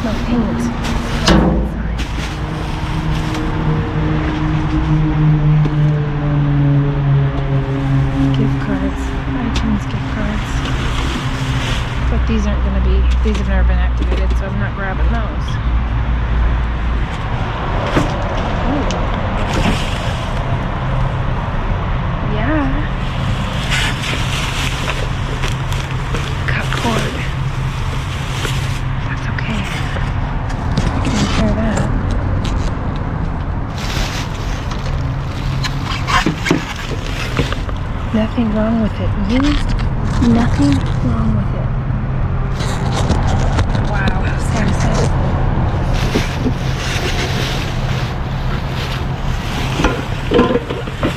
no paint. Gift cards, iTunes gift cards. But these aren't going to be, these have never been activated, so I'm not grabbing those. Ooh. Yeah. Cut cord. That's okay. I can repair that. Nothing wrong with it. Used, nothing wrong with it. Wow, how sad is that?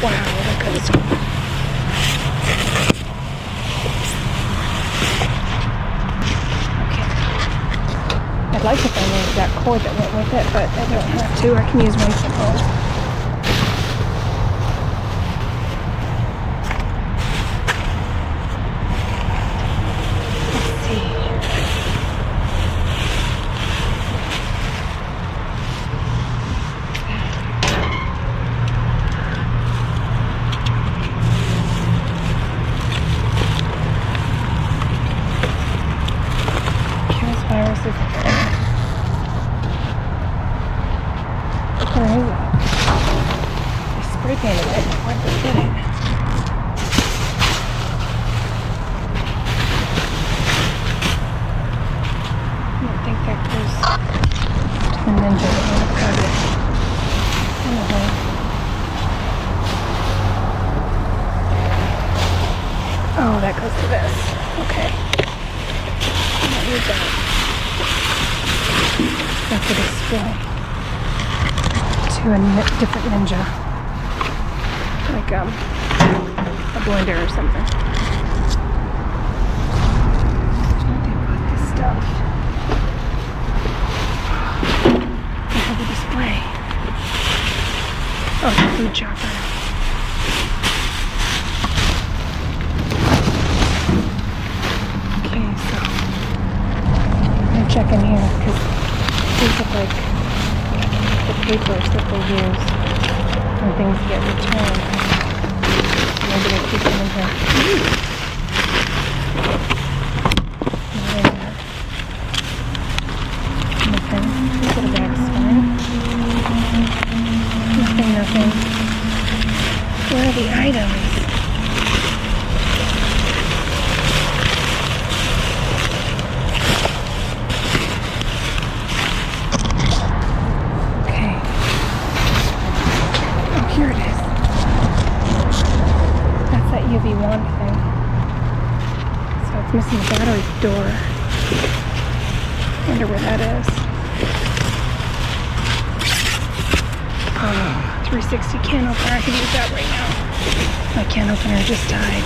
Wow, that goes. Okay. I'd like to find that cord that went with it, but I don't have to. I can use one from home. Where is it? I spray painted it. Where did I get it? I don't think that goes to the Ninja. I'm going to cut it. Anyway. Oh, that goes to this. Okay. I don't need that. That's a display. To a different Ninja, like a blender or something. Where they put this stuff? They have a display. Oh, the food chopper. Okay, so I'm checking here because these are like the papers that they use when things get returned. Maybe they keep them in here. Nothing. Look at the back spine. Nothing. Where are the items? Here it is. That's that UV wand thing. So it's missing the battery door. Wonder where that is. Oh, 360 can opener. I can use that right now. My can opener just died.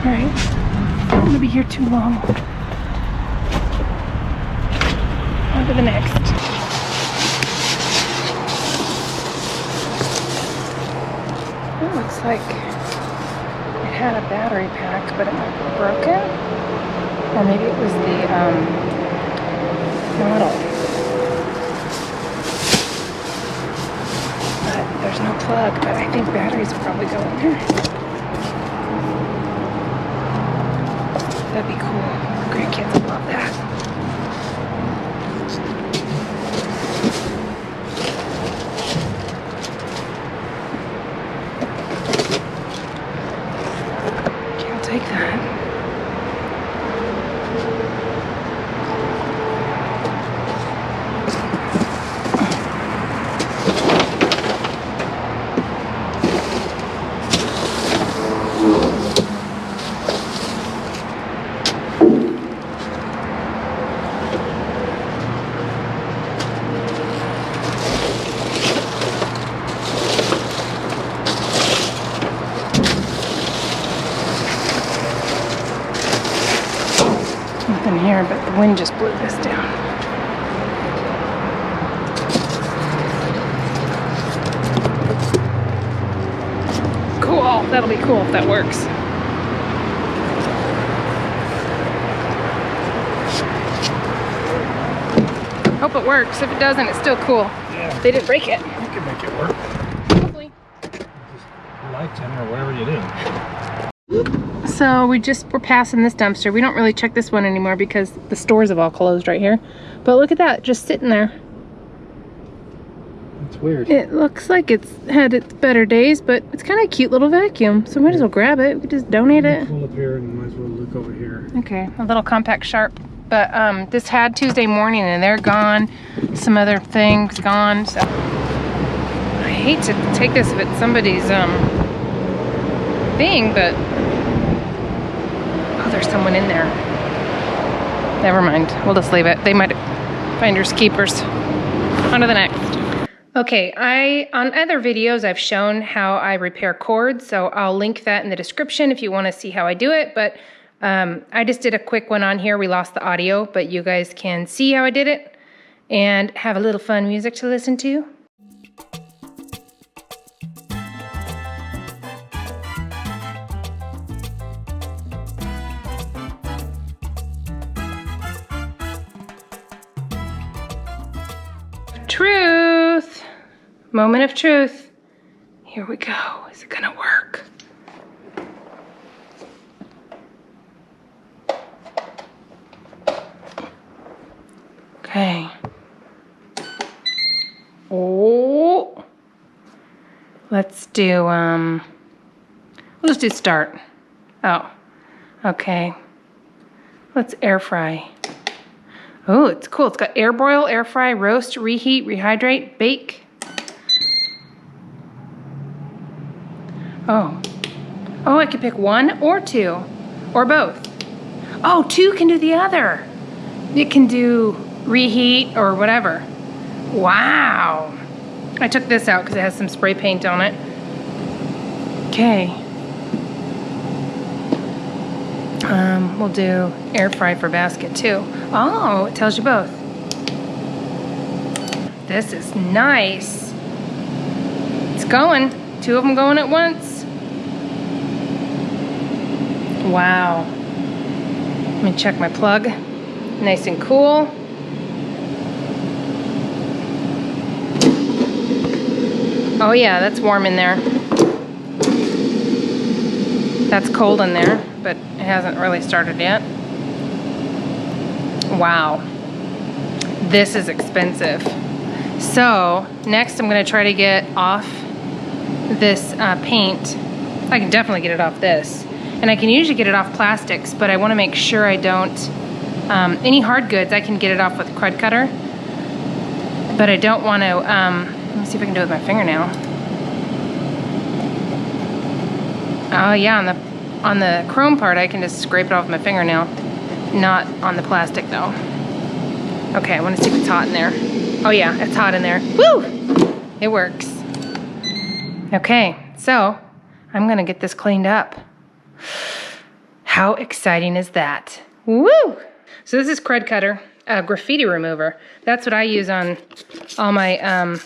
Alright, I'm gonna be here too long. On to the next. It looks like it had a battery pack, but it might be broken. Or maybe it was the model. But there's no plug, but I think batteries will probably go in there. That'd be cool. Our grandkids would love that. Okay, I'll take that. here, but the wind just blew this down. Cool, that'll be cool if that works. Hope it works. If it doesn't, it's still cool. Yeah. They didn't break it. You can make it work. Hopefully. Just light them or whatever you do. So we're passing this dumpster. We don't really check this one anymore because the stores have all closed right here. But look at that, just sitting there. It's weird. It looks like it's had its better days, but it's kind of a cute little vacuum. So we might as well grab it. We could just donate it. Pull up here and might as well look over here. Okay, a little compact sharp. But this had Tuesday morning and they're gone. Some other things gone. So I hate to take this if it's somebody's thing, but oh, there's someone in there. Never mind. We'll just leave it. They might finders keepers. On to the next. Okay, on other videos I've shown how I repair cords, so I'll link that in the description if you want to see how I do it. But I just did a quick one on here. We lost the audio, but you guys can see how I did it and have a little fun music to listen to. Truth! Moment of truth. Here we go. Is it gonna work? Okay. Oh. Let's do, we'll just do start. Oh, okay. Let's air fry. Oh, it's cool. It's got air broil, air fry, roast, reheat, rehydrate, bake. Oh. Oh, I could pick one or two, or both. Oh, two can do the other. It can do reheat or whatever. Wow. I took this out because it has some spray paint on it. Okay. We'll do air fry for basket too. Oh, it tells you both. This is nice. It's going. Two of them going at once. Wow. Let me check my plug. Nice and cool. Oh yeah, that's warm in there. That's cold in there, but it hasn't really started yet. Wow. This is expensive. So, next I'm gonna try to get off this paint. I can definitely get it off this. And I can usually get it off plastics, but I wanna make sure I don't, any hard goods, I can get it off with a crud cutter. But I don't wanna, let me see if I can do it with my fingernail. Oh yeah, on the chrome part, I can just scrape it off with my fingernail. Not on the plastic though. Okay, I wanna see if it's hot in there. Oh yeah, it's hot in there. Woo! It works. Okay, so I'm gonna get this cleaned up. How exciting is that? Woo! So this is crud cutter, graffiti remover. That's what I use on all my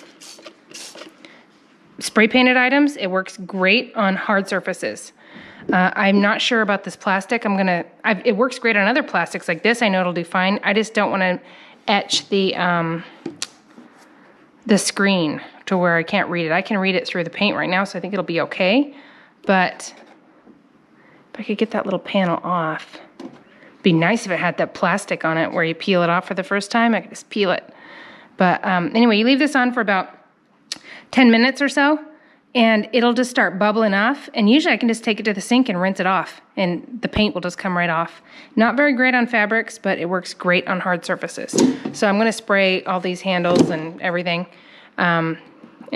spray painted items. It works great on hard surfaces. I'm not sure about this plastic. It works great on other plastics like this. I know it'll do fine. I just don't want to etch the screen to where I can't read it. I can read it through the paint right now, so I think it'll be okay. But if I could get that little panel off, it'd be nice if it had that plastic on it where you peel it off for the first time. I could just peel it. But anyway, you leave this on for about 10 minutes or so, and it'll just start bubbling off. And usually I can just take it to the sink and rinse it off, and the paint will just come right off. Not very great on fabrics, but it works great on hard surfaces. So I'm gonna spray all these handles and everything, and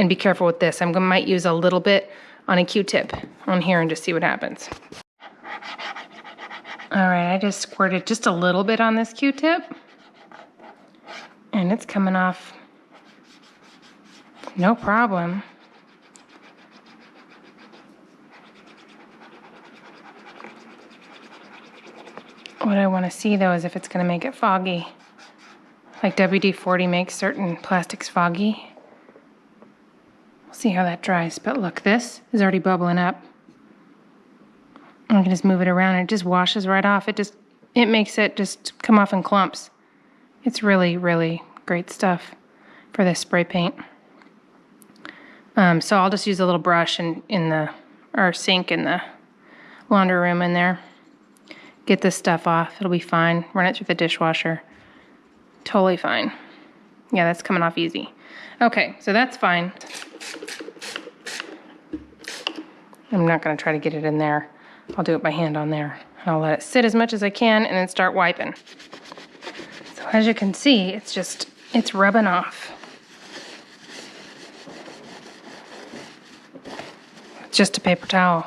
be careful with this. Might use a little bit on a Q-tip on here and just see what happens. All right, I just squirted just a little bit on this Q-tip, and it's coming off no problem. What I want to see though is if it's going to make it foggy. Like WD-40 makes certain plastics foggy. We'll see how that dries. But look, this is already bubbling up. I can just move it around and it just washes right off. It makes it just come off in clumps. It's really, really great stuff for this spray paint. So I'll just use a little brush in our sink in the laundry room in there. Get this stuff off. It'll be fine. Run it through the dishwasher. Totally fine. Yeah, that's coming off easy. Okay, so that's fine. I'm not going to try to get it in there. I'll do it by hand on there. I'll let it sit as much as I can and then start wiping. So as you can see, it's rubbing off. It's just a paper towel.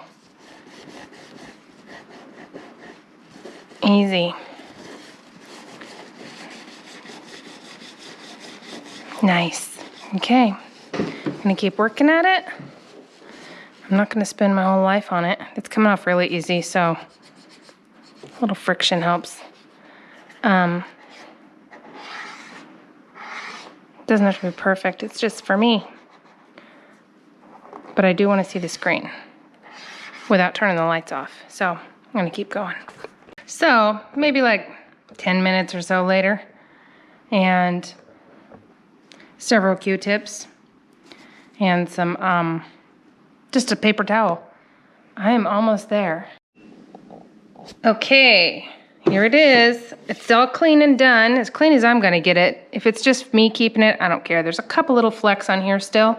Easy. Nice. Okay. I'm gonna keep working at it. I'm not gonna spend my whole life on it. It's coming off really easy, so a little friction helps. It doesn't have to be perfect. It's just for me. But I do want to see the screen without turning the lights off. So I'm gonna keep going. So maybe like 10 minutes or so later, and several Q-tips and some just a paper towel. I am almost there. Okay, here it is. It's all clean and done, as clean as I'm gonna get it. If it's just me keeping it, I don't care. There's a couple little flecks on here still.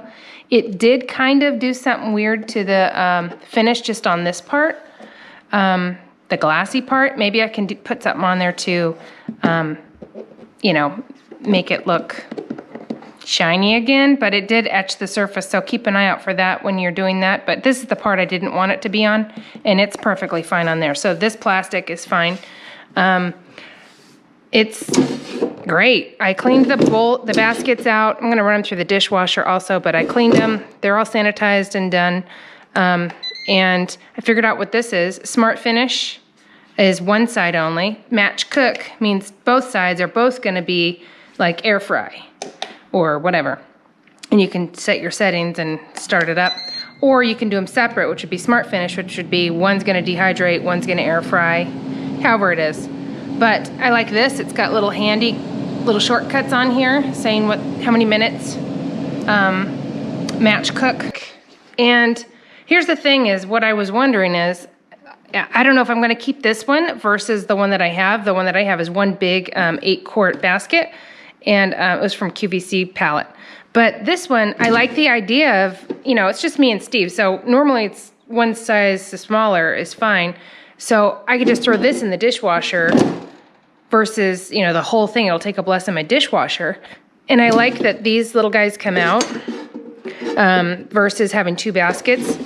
It did kind of do something weird to the finish just on this part. The glassy part, maybe I can put something on there to, you know, make it look shiny again, but it did etch the surface, so keep an eye out for that when you're doing that. But this is the part I didn't want it to be on, and it's perfectly fine on there. So this plastic is fine. It's great. I cleaned the baskets out. I'm gonna run them through the dishwasher also, but I cleaned them. They're all sanitized and done. And I figured out what this is. Smart Finish is one side only. Match Cook means both sides are both gonna be like air fry or whatever. And you can set your settings and start it up. Or you can do them separate, which would be Smart Finish, which would be one's gonna dehydrate, one's gonna air fry, however it is. But I like this. It's got little handy little shortcuts on here saying how many minutes. Match Cook. And here's the thing is, what I was wondering is, I don't know if I'm gonna keep this one versus the one that I have. The one that I have is one big 8-quart basket, and it was from QVC palette. But this one, I like the idea of, you know, it's just me and Steve. So normally it's one size smaller is fine. So I could just throw this in the dishwasher versus, you know, the whole thing. It'll take up less in my dishwasher. And I like that these little guys come out versus having 2 baskets.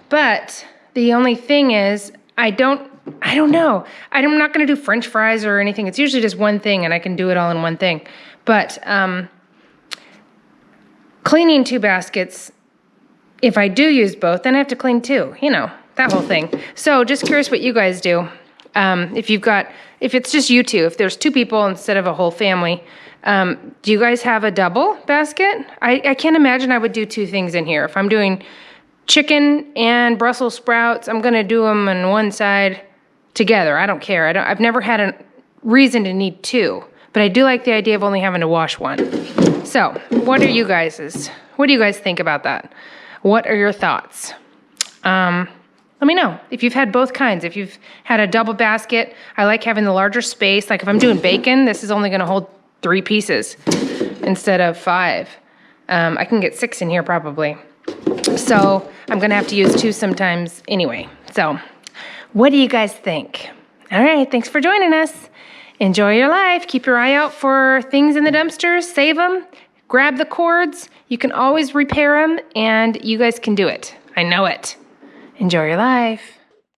But the only thing is, I don't know. I'm not gonna do French fries or anything. It's usually just one thing and I can do it all in one thing. But cleaning 2 baskets, if I do use both, then I have to clean 2, you know, that whole thing. So just curious what you guys do. If it's just you 2, if there's 2 people instead of a whole family, do you guys have a double basket? I can't imagine I would do 2 things in here. If I'm doing chicken and Brussels sprouts, I'm gonna do them on one side together. I don't care. I've never had a reason to need 2, but I do like the idea of only having to wash 1. So, what do you guys think about that? What are your thoughts? Let me know if you've had both kinds. If you've had a double basket, I like having the larger space. Like if I'm doing bacon, this is only gonna hold 3 pieces instead of 5. I can get 6 in here probably. So I'm gonna have to use 2 sometimes anyway. So what do you guys think? All right, thanks for joining us. Enjoy your life. Keep your eye out for things in the dumpsters. Save them. Grab the cords. You can always repair them, and you guys can do it. I know it. Enjoy your life.